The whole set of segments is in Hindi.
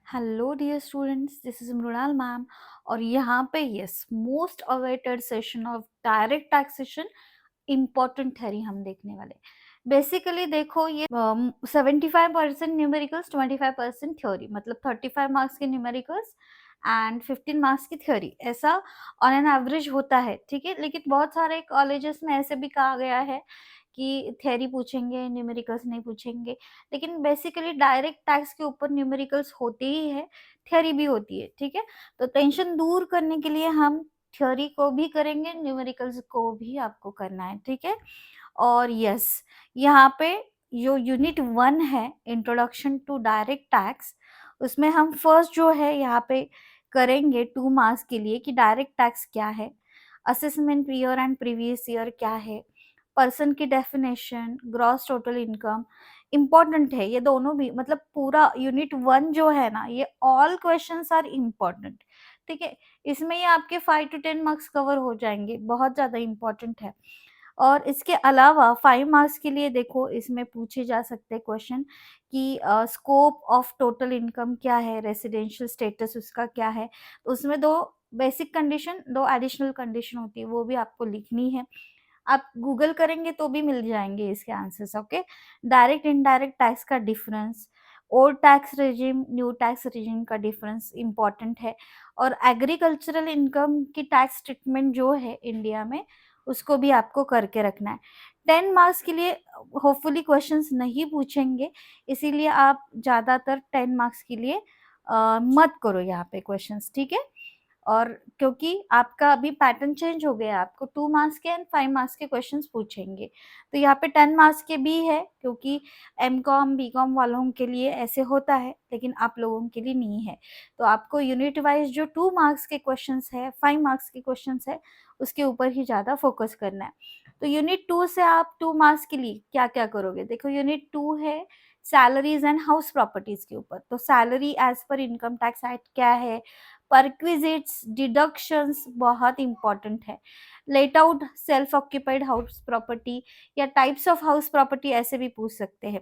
Hello dear students, this is Mrinal ma'am. और यहाँ पे yes most awaited session of direct taxation important theory हम देखने वाले। बेसिकली देखो, ये 75% न्यूमेरिकल्स, 25% थ्योरी, मतलब 35 मार्क्स के न्यूमेरिकल्स एंड 15 मार्क्स की थ्योरी, ऐसा ऑन एन एवरेज होता है। ठीक है, लेकिन बहुत सारे कॉलेजेस में ऐसे भी कहा गया है कि थ्योरी पूछेंगे, न्यूमेरिकल्स नहीं पूछेंगे। लेकिन बेसिकली डायरेक्ट टैक्स के ऊपर न्यूमेरिकल्स होते ही है, थ्योरी भी होती है। ठीक है, तो टेंशन दूर करने के लिए हम थ्योरी को भी करेंगे, न्यूमेरिकल्स को भी आपको करना है। ठीक है, और यस, यहाँ पे जो यूनिट 1 है, इंट्रोडक्शन टू डायरेक्ट टैक्स, उसमें हम फर्स्ट जो है यहाँ पे करेंगे 2 मार्क्स के लिए कि डायरेक्ट टैक्स क्या है, assessment year and previous year क्या है, पर्सन की definition, gross total income important है। ये दोनों भी, मतलब पूरा यूनिट 1 जो है ना, ये ऑल क्वेश्चंस आर इम्पॉर्टेंट। ठीक है, इसमें ये आपके 5 to 10 मार्क्स कवर हो जाएंगे, बहुत ज़्यादा इम्पॉर्टेंट है। और इसके अलावा 5 मार्क्स के लिए देखो, इसमें पूछे जा सकते हैं क्वेश्चन कि स्कोप ऑफ टोटल इनकम क्या है, रेसिडेंशियल स्टेटस उसका क्या है। तो उसमें 2 बेसिक कंडीशन, 2 एडिशनल कंडीशन होती है, वो भी आपको लिखनी है। आप गूगल करेंगे तो भी मिल जाएंगे इसके answers. Okay, direct indirect tax का difference, old tax regime, new tax regime का डिफरेंस इम्पॉर्टेंट है। और एग्रीकल्चरल इनकम की टैक्स ट्रीटमेंट जो है इंडिया में, उसको भी आपको करके रखना है। 10 मार्क्स के लिए होपफुली क्वेश्चंस नहीं पूछेंगे, इसीलिए आप ज़्यादातर 10 मार्क्स के लिए मत करो यहाँ पे क्वेश्चंस। ठीक है, और क्योंकि आपका अभी पैटर्न चेंज हो गया, आपको 2 मार्क्स के एंड 5 मार्क्स के क्वेश्चंस पूछेंगे। तो यहाँ पे 10 मार्क्स के भी है, क्योंकि एमकॉम बीकॉम वालों के लिए ऐसे होता है, लेकिन आप लोगों के लिए नहीं है। तो आपको यूनिट वाइज जो 2 मार्क्स के क्वेश्चंस है, 5 मार्क्स के क्वेश्चंस है, उसके ऊपर ही ज़्यादा फोकस करना है। तो यूनिट 2 से आप 2 मार्क्स के लिए क्या क्या करोगे? देखो, यूनिट 2 है सैलरीज एंड हाउस प्रॉपर्टीज के ऊपर। तो salary as per income tax act क्या है, परक्विजिट्स, डिडक्शंस बहुत इंपॉर्टेंट है, let out self occupied house property या टाइप्स ऑफ हाउस प्रॉपर्टी ऐसे भी पूछ सकते हैं,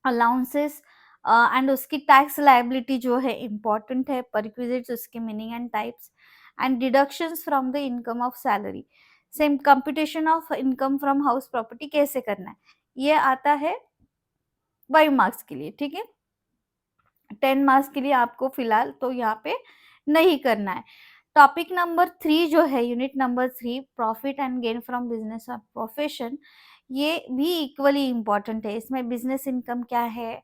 अलाउंसेस एंड उसकी टैक्स लायबिलिटी जो है इम्पॉर्टेंट है, परक्विजिट्स उसके meaning and types, and deductions from the income of salary. Same computation of income from house property कैसे करना है, ये आता है 5 मार्क्स के लिए। ठीक है, 10 मार्क्स के लिए आपको फिलहाल तो यहाँ पे नहीं करना है। टॉपिक नंबर 3 जो है, unit number 3, profit and gain from business और प्रोफेशन, ये भी इक्वली इम्पॉर्टेंट है। इसमें बिजनेस इनकम क्या है,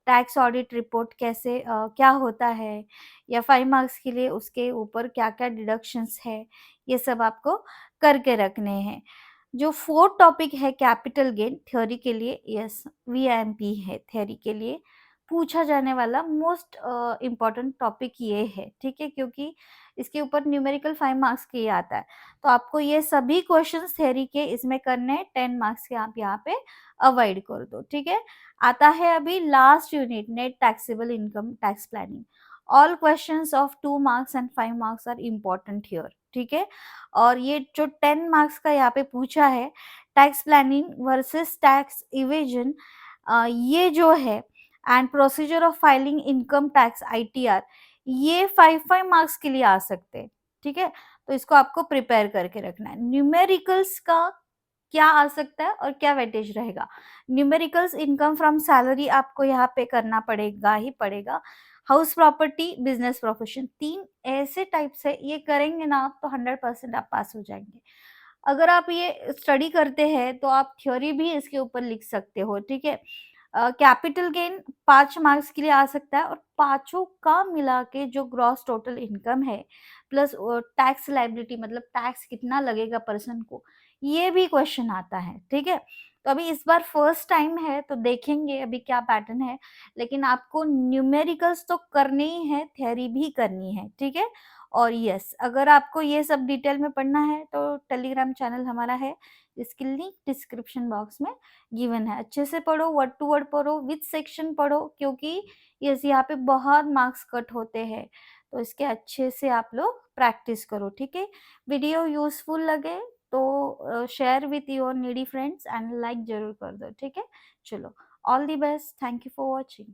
टैक्स ऑडिट रिपोर्ट कैसे क्या होता है, या 5 मार्क्स के लिए उसके ऊपर क्या क्या डिडक्शंस है, ये सब आपको करके रखने हैं। जो फोर्थ टॉपिक है कैपिटल गेन, थ्योरी के लिए यस वीएमपी है, थ्योरी के लिए पूछा जाने वाला मोस्ट इम्पॉर्टेंट टॉपिक ये है। ठीक है, क्योंकि इसके ऊपर न्यूमेरिकल 5 मार्क्स के ये आता है, तो आपको ये सभी क्वेश्चंस थ्योरी के इसमें करने हैं। 10 मार्क्स के आप यहाँ पे अवॉइड कर दो। ठीक है, आता है अभी last unit, net taxable income tax planning. All questions of 2 marks and 5 marks are important here. ठीक है, और ये जो 10 मार्क्स का यहाँ पे पूछा है, tax planning versus tax evasion, ये जो है, and procedure of filing income tax ITR, ये 5 मार्क्स के लिए आ सकते हैं। ठीक है, तो इसको आपको प्रिपेयर करके रखना है। न्यूमेरिकल्स का क्या आ सकता है और क्या वेटेज रहेगा? न्यूमेरिकल्स इनकम फ्रॉम सैलरी आपको यहाँ पे करना पड़ेगा ही पड़ेगा। हाउस प्रॉपर्टी, बिजनेस प्रोफेशन, 3 ऐसे टाइप्स है, ये करेंगे ना आप तो 100% आप पास हो जाएंगे। अगर आप ये स्टडी करते हैं तो आप थ्योरी भी इसके ऊपर लिख सकते हो। ठीक है, कैपिटल गेन 5 मार्क्स के लिए आ सकता है, और पांचों का मिला के जो ग्रॉस टोटल इनकम है प्लस टैक्स लाइबिलिटी, मतलब टैक्स कितना लगेगा पर्सन को, ये भी क्वेश्चन आता है। ठीक है, तो अभी इस बार फर्स्ट टाइम है तो देखेंगे अभी क्या पैटर्न है, लेकिन आपको न्यूमेरिकल्स तो करनी ही है, थ्योरी भी करनी है। ठीक है, और यस, अगर आपको ये सब डिटेल में पढ़ना है तो टेलीग्राम चैनल हमारा है, जिसकी लिंक डिस्क्रिप्शन बॉक्स में गिवन है। अच्छे से पढ़ो, वर्ड टू वर्ड पढ़ो, विथ सेक्शन पढ़ो, क्योंकि यस यहाँ पे बहुत मार्क्स कट होते हैं, तो इसके अच्छे से आप लोग प्रैक्टिस करो। ठीक है, वीडियो यूजफुल लगे तो share with your needy friends and like जरूर कर दो। ठीक है, चलो, all the best, thank you for watching.